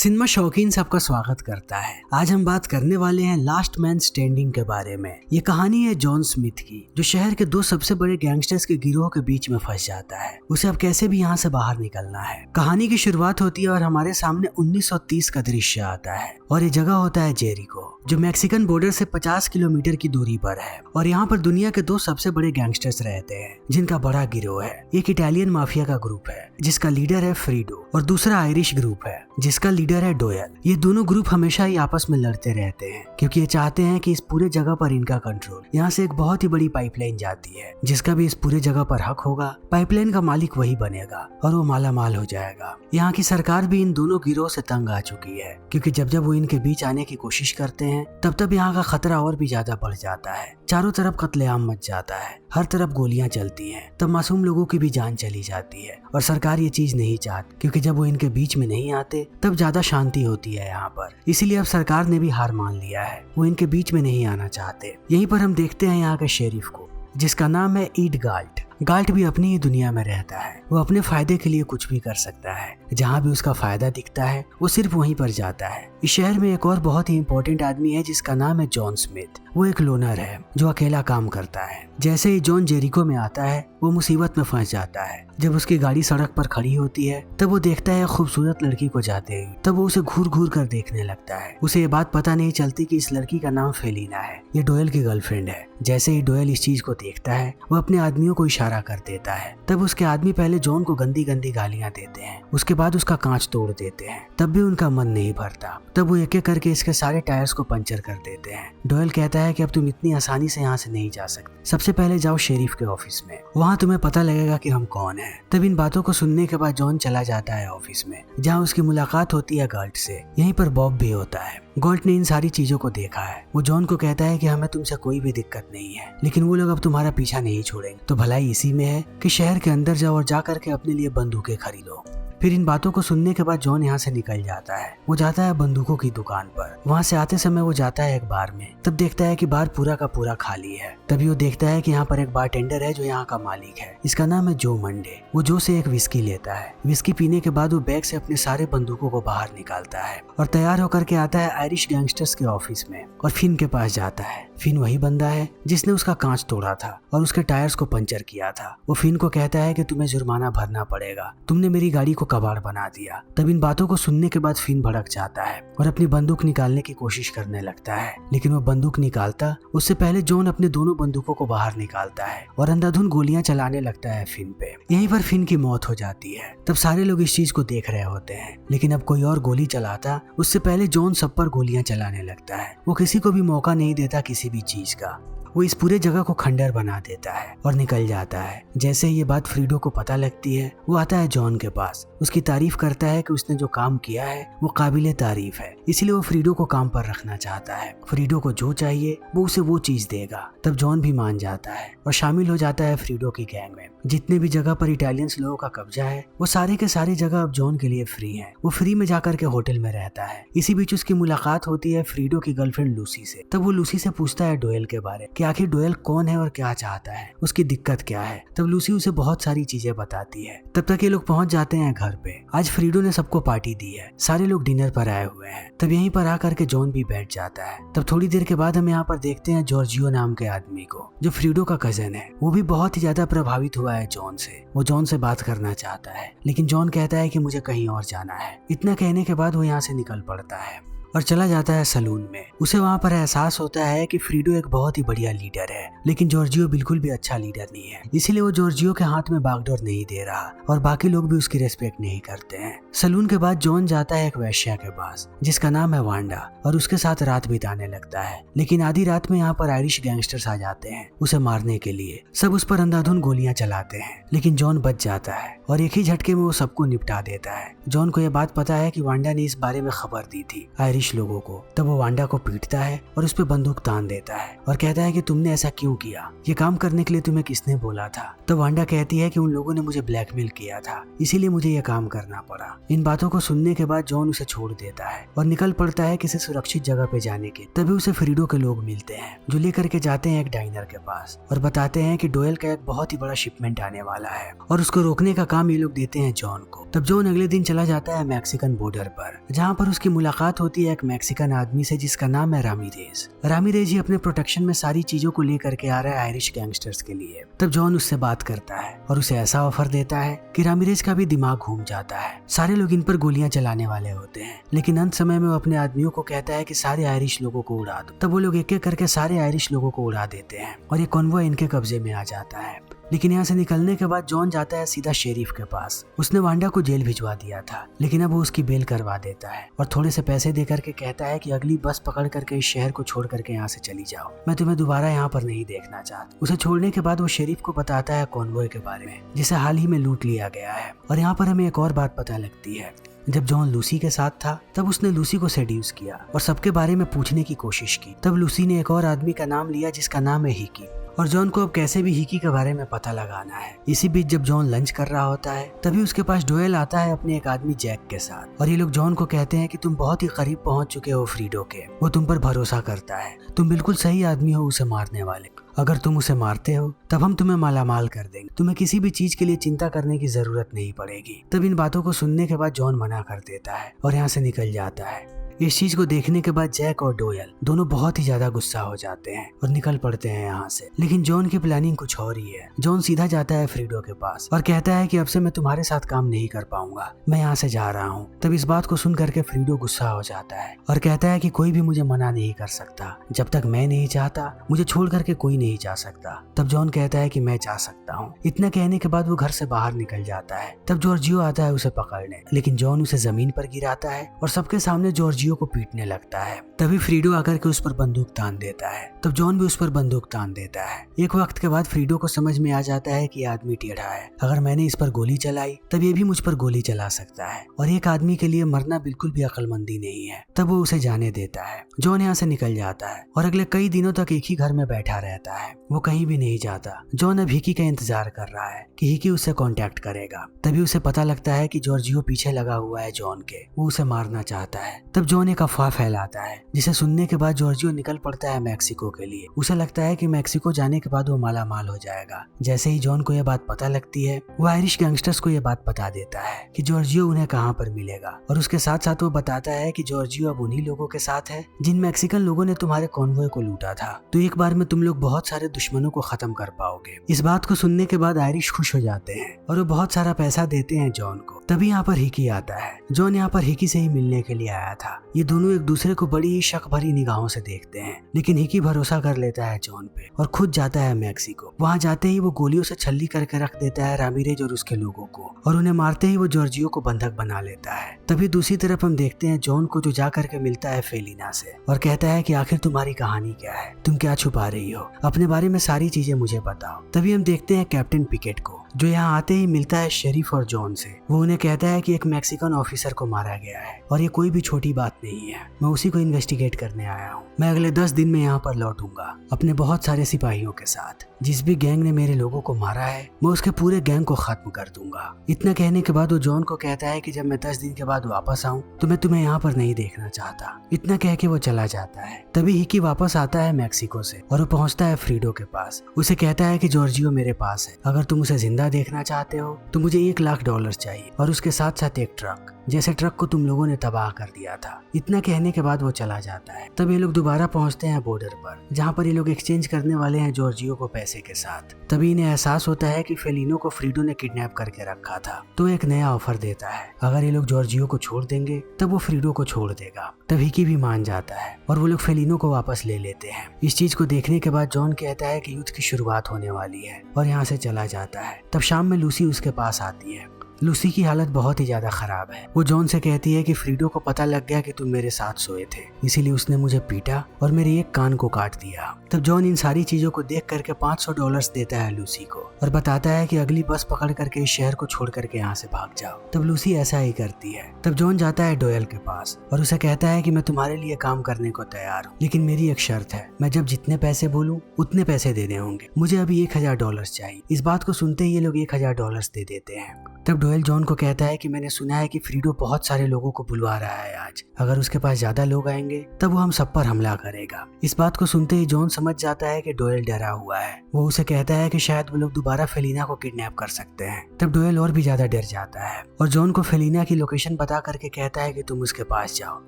Cinema शौकीन सबका स्वागत करता है। आज हम बात करने वाले हैं लास्ट मैन स्टैंडिंग के बारे में। ये कहानी है जॉन स्मिथ की, जो शहर के दो सबसे बड़े गैंगस्टर्स के गिरोह के बीच में फंस जाता है। उसे अब कैसे भी यहाँ से बाहर निकलना है। कहानी की शुरुआत होती है और हमारे सामने 1930 का दृश्य आता है और ये जगह होता है जेरिको, जो मैक्सिकन बॉर्डर से 50 किलोमीटर की दूरी पर है। और यहाँ पर दुनिया के दो सबसे बड़े गैंगस्टर्स रहते हैं, जिनका बड़ा गिरोह है। एक इटालियन माफिया का ग्रुप है जिसका लीडर है फ्रीडो, और दूसरा आयरिश ग्रुप है जिसका लीडर है डोयल। ये दोनों ग्रुप हमेशा ही आपस में लड़ते रहते हैं क्योंकि ये चाहते हैं कि इस पूरे जगह पर इनका कंट्रोल। यहाँ से एक बहुत ही बड़ी पाइपलाइन जाती है, जिसका भी इस पूरे जगह पर हक होगा, पाइपलाइन का मालिक वही बनेगा और वो माला माल हो जाएगा। यहाँ की सरकार भी इन दोनों गिरोह से तंग आ चुकी है क्योंकि जब जब वो इनके बीच आने की कोशिश करते हैं तब तब यहाँ का खतरा और भी ज्यादा बढ़ जाता है। चारों तरफ कत्लेआम मच जाता है, हर तरफ गोलियां चलती हैं, तब मासूम लोगों की भी जान चली जाती है। और सरकार ये चीज नहीं चाहती क्योंकि जब वो इनके बीच में नहीं आते तब ज्यादा शांति होती है यहाँ पर। इसीलिए अब सरकार ने भी हार मान लिया है, वो इनके बीच में नहीं आना चाहते। यहीं पर हम देखते हैं यहाँ के शेरिफ को, जिसका नाम है ईड गाल्ट। गाल्ट भी अपनी ही दुनिया में रहता है। वो अपने फायदे के लिए कुछ भी कर सकता है। जहाँ भी उसका फायदा दिखता है वो सिर्फ वहीं पर जाता है। इस शहर में एक और बहुत ही इम्पोर्टेंट आदमी है जिसका नाम है जॉन स्मिथ। वो एक लोनर है जो अकेला काम करता है। जैसे ही जॉन जेरिको में आता है वो मुसीबत में फंस जाता है। जब उसकी गाड़ी सड़क पर खड़ी होती है तब वो देखता है खूबसूरत लड़की को जाते हुए। तब वो उसे घूर घूर कर देखने लगता है। उसे ये बात पता नहीं चलती कि इस लड़की का नाम फेलिना है, ये डोयल की गर्लफ्रेंड है। जैसे ही डोयल इस चीज को देखता है वो अपने आदमियों को इशारा कर देता है। तब उसके आदमी पहले जॉन को गंदी गंदी गालियां देते हैं, उसके बाद उसका कांच तोड़ देते हैं। तब भी उनका मन नहीं भरता। तब वो एक एक करके इसके सारे टायर्स को पंचर कर देते हैं। डोयल कहता है कि अब तुम इतनी आसानी से यहाँ से नहीं जा सकते, सबसे पहले जाओ शेरिफ के ऑफिस में, वहाँ तुम्हें पता लगेगा कि हम कौन हैं। तब इन बातों को सुनने के बाद जॉन चला जाता है ऑफिस में, जहाँ उसकी मुलाकात होती है गाल्ट से। यहीं पर बॉब भी होता है। गाल्ट ने इन सारी चीजों को देखा है। वो जॉन को कहता है कि हमें तुमसे कोई भी दिक्कत नहीं है, लेकिन वो लोग अब तुम्हारा पीछा नहीं छोड़ेंगे। तो भलाई इसी में है कि शहर के अंदर जाओ और जा करके अपने लिए बंदूकें खरीदो। फिर इन बातों को सुनने के बाद जॉन यहाँ से निकल जाता है। वो जाता है बंदूकों की दुकान पर। वहाँ से आते समय वो जाता है एक बार में। तब देखता है कि बार पूरा का पूरा खाली है। तभी वो देखता है कि यहाँ पर एक बारटेंडर है जो यहाँ का मालिक है। इसका नाम है जो मंडे। वो जो से एक विस्की लेता है। विस्की पीने के बाद वो बैग से अपने सारे बंदूकों को बाहर निकालता है और तैयार होकर के आता है आयरिश गैंगस्टर्स के ऑफिस में और फिन के पास जाता है। फिन वही बंदा है जिसने उसका कांच तोड़ा था और उसके टायर्स को पंचर किया था। वो फिन को कहता है कि तुम्हें जुर्माना भरना पड़ेगा, तुमने मेरी गाड़ी को कबाड़ बना दिया। तब इन बातों को सुनने के बाद फिन भड़क जाता है और अपनी बंदूक निकालने की कोशिश करने लगता है, लेकिन वो बंदूक निकालता उससे पहले जॉन अपने दोनों बंदूकों को बाहर निकालता है और अंधाधुंध गोलियां चलाने लगता है फिन पे। यहीं पर फिन की मौत हो जाती है। तब सारे लोग इस चीज को देख रहे होते हैं, लेकिन अब कोई और गोली चलाता उससे पहले जॉन सब पर गोलियां चलाने लगता है। वो किसी को भी मौका नहीं देता किसी भी चीज का। वो इस पूरे जगह को खंडर बना देता है और निकल जाता है। जैसे ही ये बात फ्रीडो को पता लगती है वो आता है जॉन के पास, उसकी तारीफ करता है कि उसने जो काम किया है वो काबिले तारीफ है। इसलिए वो फ्रीडो को काम पर रखना चाहता है। फ्रीडो को जो चाहिए वो उसे वो चीज देगा। तब जॉन भी मान जाता है और शामिल हो जाता है फ्रीडो की गैंग में। जितने भी जगह पर इटालियंस लोगों का कब्जा है वो सारे के सारी जगह अब जॉन के लिए फ्री है। वो फ्री में जाकर के होटल में रहता है। इसी बीच उसकी मुलाकात होती है फ्रीडो की गर्लफ्रेंड लूसी से। तब वो लूसी से पूछता है डोयल के बारे कि आखिर डोयल कौन है और क्या चाहता है, उसकी दिक्कत क्या है। तब लूसी उसे बहुत सारी चीजें बताती है। तब तक ये लोग पहुंच जाते हैं घर पे। आज फ्रीडो ने सबको पार्टी दी है, सारे लोग डिनर पर आए हुए हैं। तब यहीं पर आकर के जॉन भी बैठ जाता है। तब थोड़ी देर के बाद हम यहाँ पर देखते हैं जॉर्जियो नाम के आदमी को, जो फ्रीडो का कजन है। वो भी बहुत ही ज्यादा प्रभावित हुआ है जॉन से। वो जॉन से बात करना चाहता है, लेकिन जॉन कहता है कि मुझे कहीं और जाना है। इतना कहने के बाद वो यहाँ से निकल पड़ता है और चला जाता है सलून में। उसे वहाँ पर एहसास होता है कि फ्रीडो एक बहुत ही बढ़िया लीडर है, लेकिन जॉर्जियो बिल्कुल भी अच्छा लीडर नहीं है। इसीलिए वो जॉर्जियो के हाथ में बागडोर नहीं दे रहा और बाकी लोग भी उसकी रेस्पेक्ट नहीं करते हैं। सलून के बाद जॉन जाता है एक वैश्या के पास जिसका नाम है वांडा और उसके साथ रात बिताने लगता है। लेकिन आधी रात में यहाँ पर आयरिश गैंगस्टर्स आ जाते हैं उसे मारने के लिए। सब उस पर अंधाधुंध गोलियां चलाते हैं, लेकिन जॉन बच जाता है और एक ही झटके में वो सबको निपटा देता है। जॉन को यह बात पता है कि वांडा ने इस बारे में खबर दी थी आयरिश आयरिश लोगों को। तब वो वांडा को पीटता है और उस पर बंदूक तान देता है और कहता है कि तुमने ऐसा क्यों किया, ये काम करने के लिए तुम्हें किसने बोला था। तो वांडा कहती है कि उन लोगों ने मुझे ब्लैकमेल किया था, इसीलिए मुझे ये काम करना पड़ा। इन बातों को सुनने के बाद जॉन उसे छोड़ देता है और निकल पड़ता है किसी सुरक्षित जगह पे जाने के। तभी उसे फ्रीडो के लोग मिलते हैं जो लेकर के जाते हैं एक डाइनर के पास और बताते हैं कि डोयल का एक बहुत ही बड़ा शिपमेंट आने वाला है और उसको रोकने का काम ये लोग देते हैं जॉन को। तब जॉन अगले दिन चला जाता है मैक्सिकन बॉर्डर पर, जहाँ पर उसकी मुलाकात होती है एक मैक्सिकन आदमी से जिसका नाम है रामीरेज। रामीरेज ही अपने प्रोटेक्शन में सारी चीजों को लेकर के आ रहा है आयरिश गैंगस्टर्स के लिए। तब जॉन उससे बात करता है और उसे ऐसा ऑफर देता है कि रामीरेज का भी दिमाग घूम जाता है। सारे लोग इन पर गोलियां चलाने वाले होते हैं, लेकिन अंत समय में वो अपने आदमियों को कहता है कि सारे आयरिश लोगों को उड़ा दो। तब वो लोग एक एक करके सारे आयरिश लोगों को उड़ा देते हैं और ये कॉन्वॉय इनके कब्जे में आ जाता है। लेकिन यहाँ से निकलने के बाद जॉन जाता है सीधा शेरिफ के पास। उसने वांडा को जेल भिजवा दिया था, लेकिन अब वो उसकी बेल करवा देता है और थोड़े से पैसे दे करके कहता है कि अगली बस पकड़ करके इस शहर को छोड़ करके यहाँ से चली जाओ, मैं तुम्हें दोबारा यहाँ पर नहीं देखना चाहता। उसे छोड़ने के बाद वो शेरिफ को बताता है कॉन्वॉय के बारे में जिसे हाल ही में लूट लिया गया है। और यहाँ पर हमें एक और बात पता लगती है, जब जॉन लूसी के साथ था तब उसने लूसी को सेड्यूस किया और सबके बारे में पूछने की कोशिश की। तब लूसी ने एक और आदमी का नाम लिया जिसका नाम है हिकी और जॉन को अब कैसे भी हिकी के बारे में पता लगाना है। इसी बीच जब जॉन लंच कर रहा होता है तभी उसके पास डोयल आता है अपने एक आदमी जैक के साथ और ये लोग जॉन को कहते हैं कि तुम बहुत ही करीब पहुंच चुके हो फ्रीडो के, वो तुम पर भरोसा करता है, तुम बिल्कुल सही आदमी हो उसे मारने वाले। अगर तुम उसे मारते हो तब हम तुम्हें मालामाल कर देंगे, तुम्हें किसी भी चीज के लिए चिंता करने की जरूरत नहीं पड़ेगी। तब इन बातों को सुनने के बाद जॉन मना कर देता है और यहाँ से निकल जाता है। इस चीज को देखने के बाद जैक और डोयल दोनों बहुत ही ज्यादा गुस्सा हो जाते हैं और निकल पड़ते हैं यहाँ से। लेकिन जॉन की प्लानिंग कुछ और ही है। जॉन सीधा जाता है फ्रीडो के पास और कहता है कि अब से मैं तुम्हारे साथ काम नहीं कर पाऊंगा, मैं यहाँ से जा रहा हूँ। तब इस बात को सुन करके फ्रीडो गुस्सा हो जाता है और कहता है कि कोई भी मुझे मना नहीं कर सकता, जब तक मैं नहीं चाहता मुझे छोड़ करके कोई नहीं जा सकता। तब जॉन कहता है कि मैं जा सकता हूँ। इतना कहने के बाद वो घर से बाहर निकल जाता है। तब जॉर्जियो आता है उसे पकड़ने, लेकिन जॉन उसे जमीन पर गिराता है और सबके सामने जॉर्जियो को पीटने लगता है। तभी फ्रीडो आकर के उस पर बंदूक तान देता है। तब जॉन भी उस पर बंदूक तान देता है। एक वक्त के बाद फ्रीडो को समझ में आ जाता है कि आदमी टेढ़ा है, अगर मैंने इस पर गोली चलाई तब ये भी मुझ पर गोली चला सकता है और एक आदमी के लिए मरना बिल्कुल भी अक्लमंदी नहीं है। तब वो उसे जाने देता है। जॉन यहाँ से निकल जाता है और अगले कई दिनों तक एक ही घर में बैठा रहता है, वो कहीं भी नहीं जाता। जॉन अब हिकी का इंतजार कर रहा है कि हिकी उससे कांटेक्ट करेगा। तभी उसे पता लगता है कि जॉर्जियो पीछे लगा हुआ है जॉन के, वो उसे मारना चाहता है। तब जॉन एक अफवाह फैलाता है जिसे सुनने के बाद जॉर्जियो निकल पड़ता है मैक्सिको के लिए। उसे लगता है कि मैक्सिको जाने के बाद वो माला माल हो जाएगा। जैसे ही जॉन को यह बात पता लगती है वो आयरिश गैंगस्टर्स को यह बात बता देता है कि जॉर्जियो उन्हें कहाँ पर मिलेगा और उसके साथ साथ वो बताता है कि जॉर्जियो अब उन्हीं लोगों के साथ है जिन मैक्सिकन लोगों ने तुम्हारे कॉन्वॉय को लूटा था, तो एक बार में तुम लोग बहुत सारे दुश्मनों को खत्म कर पाओगे। इस बात को सुनने के बाद आयरिश खुश हो जाते हैं और वो बहुत सारा पैसा देते हैं जॉन को। तभी यहाँ पर हिकी आता है। जॉन यहाँ पर हिकी से ही मिलने के लिए आया था। ये दोनों एक दूसरे को बड़ी ही शक भरी निगाहों से देखते हैं, लेकिन हिकी भरोसा कर लेता है जॉन पे और खुद जाता है मैक्सिको। वहाँ जाते ही वो गोलियों से छल्ली करके रख देता है रामीरेज और उसके लोगों को और उन्हें मारते ही वो जॉर्जियो को बंधक बना लेता है। तभी दूसरी तरफ हम देखते हैं जॉन को जो जा करके मिलता है फेलिना से और कहता है कि आखिर तुम्हारी कहानी क्या है, तुम क्या छुपा रही हो, अपने बारे में सारी चीजें मुझे बताओ। तभी हम देखते हैं कैप्टन पिकेट को जो यहाँ आते ही मिलता है शेरिफ और जॉन से। वो उन्हें कहता है कि एक मैक्सिकन ऑफिसर को मारा गया है और ये कोई भी छोटी बात नहीं है, मैं उसी को इन्वेस्टिगेट करने आया हूँ। मैं अगले 10 दिन में यहाँ पर लौटूंगा अपने बहुत सारे सिपाहियों के साथ। जिस भी गैंग ने मेरे लोगों को मारा है मैं उसके पूरे गैंग को खत्म कर दूंगा। इतना कहने के बाद वो जॉन को कहता है कि जब मैं 10 दिन के बाद वापस आऊँ तो मैं तुम्हें यहाँ पर नहीं देखना चाहता। इतना कह के वो चला जाता है। तभी हिकी वापस आता है मैक्सिको से और वो पहुंचता है फ्रीडो के पास। उसे कहता है कि जॉर्जियो मेरे पास है, अगर तुम उसे जिंदा देखना चाहते हो तो मुझे $1,00,000 चाहिए और उसके साथ साथ एक ट्रक, जैसे ट्रक को तुम लोगों ने तबाह कर दिया था। इतना कहने के बाद वो चला जाता है। तब ये लोग दोबारा पहुंचते हैं बॉर्डर पर, जहाँ पर ये लोग एक्सचेंज करने वाले हैं जॉर्जियो को पैसे के साथ। तभी इन्हें एहसास होता है कि फेलिनो को फ्रीडो ने किडनैप करके रखा था, तो एक नया ऑफर देता है, अगर ये लोग जॉर्जियो को छोड़ देंगे तब वो फ्रीडो को छोड़ देगा। तब हिकी भी मान जाता है और वो लोग फेलिनो को वापस ले लेते हैं। इस चीज को देखने के बाद जॉन कहता है कि युद्ध की शुरुआत होने वाली है और यहाँ से चला जाता है। तब शाम में लूसी उसके पास आती है लूसी की हालत बहुत ही ज्यादा खराब है। वो जॉन से कहती है कि फ्रीडो को पता लग गया कि तुम मेरे साथ सोए थे, इसीलिए उसने मुझे पीटा और मेरे एक कान को काट दिया। तब जॉन इन सारी चीजों को देख करके $500 देता है लूसी को और बताता है कि अगली बस पकड़ करके इस शहर को छोड़ करके यहाँ से भाग जाओ। तब लूसी ऐसा ही करती है। तब जॉन जाता है डोयल के पास और उसे कहता है कि मैं तुम्हारे लिए काम करने को तैयार हूँ, लेकिन मेरी एक शर्त है, मैं जब जितने पैसे बोलूँ उतने पैसे देने होंगे, मुझे अभी $1000 चाहिए। इस बात को सुनते ही ये लोग $1000 दे देते हैं। तब डोयल जॉन को कहता है कि मैंने सुना है कि फ्रीडो बहुत सारे लोगों को बुलवा रहा है आज, अगर उसके पास ज्यादा लोग आएंगे तब वो हम सब पर हमला करेगा। इस बात को सुनते ही जॉन समझ जाता है कि डोयल डरा हुआ है। वो उसे कहता है कि शायद वो लोग दोबारा फेलिना को किडनैप कर सकते हैं। तब डोयल और भी ज्यादा डर जाता है और जॉन को फेलिना की लोकेशन बता करके कहता है कि तुम उसके पास जाओ,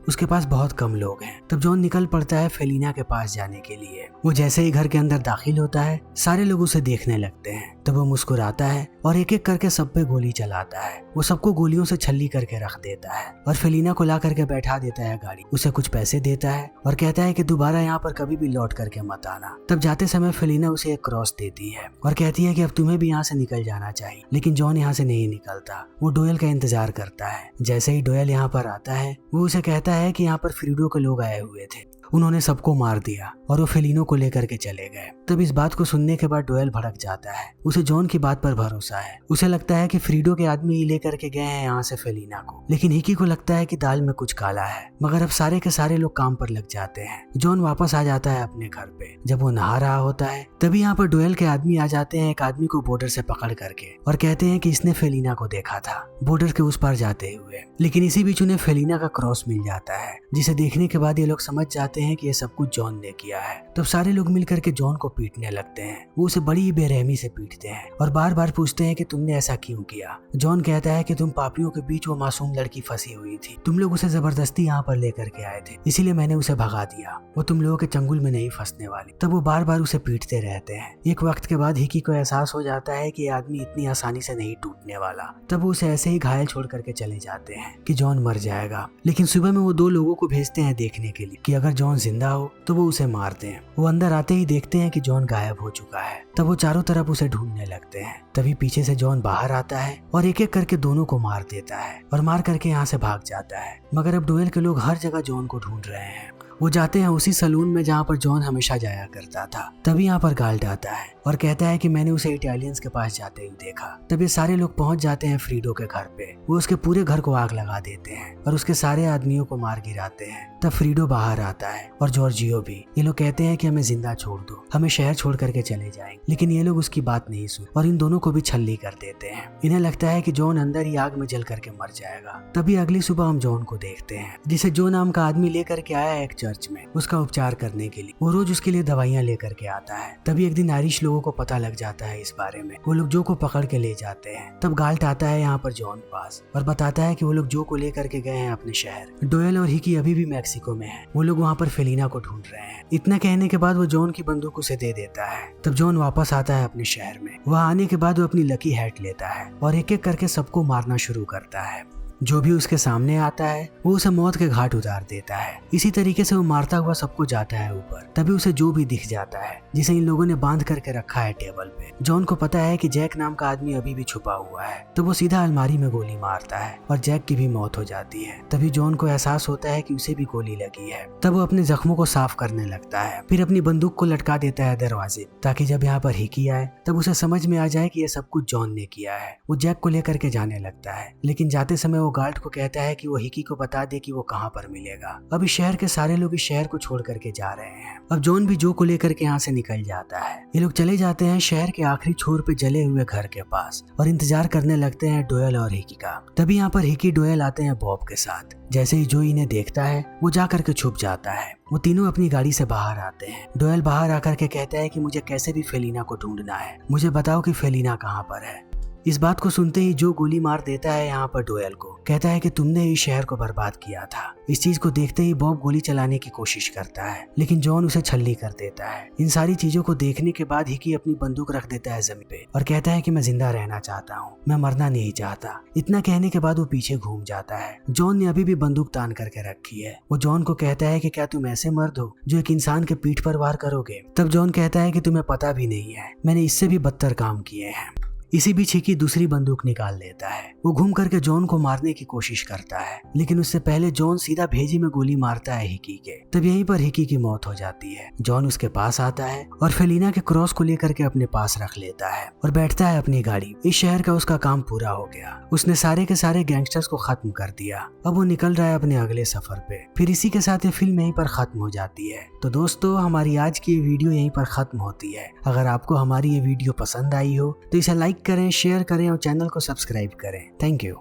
उसके पास बहुत कम लोग हैं। तब जॉन निकल पड़ता है फेलिना के पास जाने के लिए। वो जैसे ही घर के अंदर दाखिल होता है सारे लोग उसे देखने लगते हैं। तब वो मुस्कुराता है और एक एक करके सब पे गोली चलाता है। वो सबको गोलियों से छल्ली करके रख देता है और फेलिना को ला करके बैठा देता है गाड़ी, उसे कुछ पैसे देता है और कहता है कि दोबारा यहाँ पर कभी भी लौट करके मत आना। तब जाते समय फेलिना उसे एक क्रॉस देती है और कहती है कि अब तुम्हें भी यहाँ से निकल जाना चाहिए, लेकिन जॉन यहाँ से नहीं निकलता। वो डोयल का इंतजार करता है। जैसे ही डोयल यहाँ पर आता है वो उसे कहता है कि यहाँ पर फ्रीडो के लोग आए हुए थे, उन्होंने सबको मार दिया और वो फेलिनो को लेकर के चले गए। तब इस बात को सुनने के बाद डोयल भड़क जाता है। उसे जॉन की बात पर भरोसा है। उसे लगता है कि फ्रीडो के आदमी ही लेकर के गए हैं यहाँ से फेलिना को, लेकिन हिकी को लगता है कि दाल में कुछ काला है। मगर अब सारे के सारे लोग काम पर लग जाते हैं। जॉन वापस आ जाता है अपने घर पे। जब वो नहा रहा होता है तभी यहाँ पर डोयल के आदमी आ जाते हैं, एक आदमी को बॉर्डर से पकड़ करके, और कहते हैं कि इसने फेलिना को देखा था बॉर्डर के उस पार जाते हुए। लेकिन इसी बीच उन्हें फेलिना का क्रॉस मिल जाता है, जिसे देखने के बाद ये लोग समझ जाते हैं कि ये सब कुछ जॉन ने किया है। तब सारे लोग मिलकर के जॉन को पीटने लगते हैं। वो उसे बड़ी ही बेरहमी से पीटते हैं और बार बार पूछते हैं कि तुमने ऐसा क्यों किया। जॉन कहता है कि तुम पापियों के बीच वो मासूम लड़की फंसी हुई थी, तुम लोग उसे जबरदस्ती यहाँ पर लेकर के आए थे, इसीलिए मैंने उसे भगा दिया, वो तुम लोगों के चंगुल में नहीं फंसने वाली। तब वो बार बार उसे पीटते रहते हैं। एक वक्त के बाद हिकी को एहसास हो जाता है कि ये आदमी इतनी आसानी से नहीं टूटने वाला। तब वो उसे ऐसे ही घायल छोड़ करके चले जाते हैं कि जॉन मर जाएगा। लेकिन सुबह में वो 2 लोगों को भेजते हैं देखने के लिए कि अगर जॉन जिंदा हो तो वो उसे मारते हैं। वो अंदर आते ही देखते हैं कि जॉन गायब हो चुका है। तब वो चारों तरफ उसे ढूंढने लगते हैं। तभी पीछे से जॉन बाहर आता है और एक एक करके दोनों को मार देता है और मार करके यहाँ से भाग जाता है। मगर अब डोयल के लोग हर जगह जॉन को ढूंढ रहे हैं। वो जाते हैं उसी सलून में जहाँ पर जॉन हमेशा जाया करता था। तभी यहाँ पर गाल्ट आता है और कहता है कि मैंने उसे इटालियंस के पास जाते हुए देखा। तब ये सारे लोग पहुंच जाते हैं फ्रीडो के घर पे। वो उसके पूरे घर को आग लगा देते हैं और उसके सारे आदमियों को मार गिराते हैं। तब फ्रीडो बाहर आता है और जॉर्जियो भी। ये लोग कहते हैं कि हमें जिंदा छोड़ दो, हमें शहर छोड़ करके चले जाएंगे, लेकिन ये लोग उसकी बात नहीं सुन और इन दोनों को भी छल्ली कर देते हैं। इन्हें लगता है कि जॉन अंदर ही आग में जल करके मर जाएगा। तभी अगली सुबह हम जॉन को देखते हैं, जिसे जो नाम का आदमी लेकर के आया है एक चर्च में उसका उपचार करने के लिए। वो रोज उसके लिए दवाइयाँ लेकर के आता है। तभी एक दिन आयरिश लोगों को पता लग जाता है इस बारे में। वो लोग जो को पकड़ के ले जाते हैं। तब गाल्ट आता है यहाँ पर जॉन पास और बताता है कि वो लोग जो को लेकर के गए हैं अपने शहर। डोयल और हिकी अभी भी मैक्सिको में है। वो लोग वहाँ पर फेलिना को ढूंढ रहे हैं। इतना कहने के बाद वो जॉन की बंदूक उसे दे देता है। तब जॉन वापस आता है अपने शहर में। वहाँ आने के बाद वो अपनी लकी हैट लेता है और एक एक करके सबको मारना शुरू करता है। जो भी उसके सामने आता है वो उसे मौत के घाट उतार देता है। इसी तरीके से वो मारता हुआ सबको जाता है ऊपर। तभी उसे जो भी दिख जाता है जिसे इन लोगों ने बांध करके रखा है टेबल पे। जॉन को पता है कि जैक नाम का आदमी अभी भी छुपा हुआ है, तो वो सीधा अलमारी में गोली मारता है और जैक की भी मौत हो जाती है। तभी जॉन को एहसास होता है कि उसे भी गोली लगी है। तब वो अपने जख्मों को साफ करने लगता है। फिर अपनी बंदूक को लटका देता है दरवाजे, ताकि जब यहाँ पर हिकी आए तब उसे समझ में आ जाए कि ये सब कुछ जॉन ने किया है। वो जैक को लेकर के जाने लगता है, लेकिन जाते समय वो गार्ड को कहता है कि वो हिकी को बता दे कि वो कहाँ पर मिलेगा। अब इस शहर के सारे लोग इस शहर को छोड़ करके जा रहे हैं। अब जॉन भी जो को लेकर के यहाँ से निकल जाता है। ये लोग चले जाते हैं शहर के आखिरी छोर पे जले हुए घर के पास और इंतजार करने लगते हैं डोयल और हिकी का। तभी यहाँ पर हिकी डोयल आते हैं बॉब के साथ। जैसे ही जो इन्हें देखता है वो जा करके छुप जाता है। वो तीनों अपनी गाड़ी से बाहर आते हैं। डोयल बाहर आकर के कहता है कि मुझे कैसे भी फेलिना को ढूंढना है, मुझे बताओ कि फेलिना कहाँ पर है। इस बात को सुनते ही जो गोली मार देता है यहाँ पर डोयल को। कहता है कि तुमने इस शहर को बर्बाद किया था। इस चीज को देखते ही बॉब गोली चलाने की कोशिश करता है, लेकिन जॉन उसे छल्ली कर देता है। इन सारी चीजों को देखने के बाद हिकी अपनी बंदूक रख देता है जमीन पे और कहता है कि मैं जिंदा रहना चाहता हूँ, मैं मरना नहीं चाहता। इतना कहने के बाद वो पीछे घूम जाता है। जॉन ने अभी भी बंदूक तान करके रखी है। वो जॉन को कहता है कि क्या तुम ऐसे मर्द हो जो एक इंसान के पीठ पर वार करोगे। तब जॉन कहता है कि तुम्हें पता भी नहीं है, मैंने इससे भी बदतर काम किए हैं। इसी बीच हिकी दूसरी बंदूक निकाल लेता है। वो घूम करके जॉन को मारने की कोशिश करता है, लेकिन उससे पहले जॉन सीधा भेजी में गोली मारता है हिकी के। तब यहीं पर हिकी की मौत हो जाती है। जॉन उसके पास आता है और फेलिना के क्रॉस को लेकर के अपने पास रख लेता है और बैठता है अपनी गाड़ी। इस शहर का उसका काम पूरा हो गया। उसने सारे के सारे गैंगस्टर्स को खत्म कर दिया। अब वो निकल रहा है अपने अगले सफर पे। फिर इसी के साथ ये फिल्म यहीं पर खत्म हो जाती है। तो दोस्तों, हमारी आज की ये वीडियो यहीं पर खत्म होती है। अगर आपको हमारी ये वीडियो पसंद आई हो तो इसे लाइक करें, शेयर करें और चैनल को सब्सक्राइब करें। Thank you.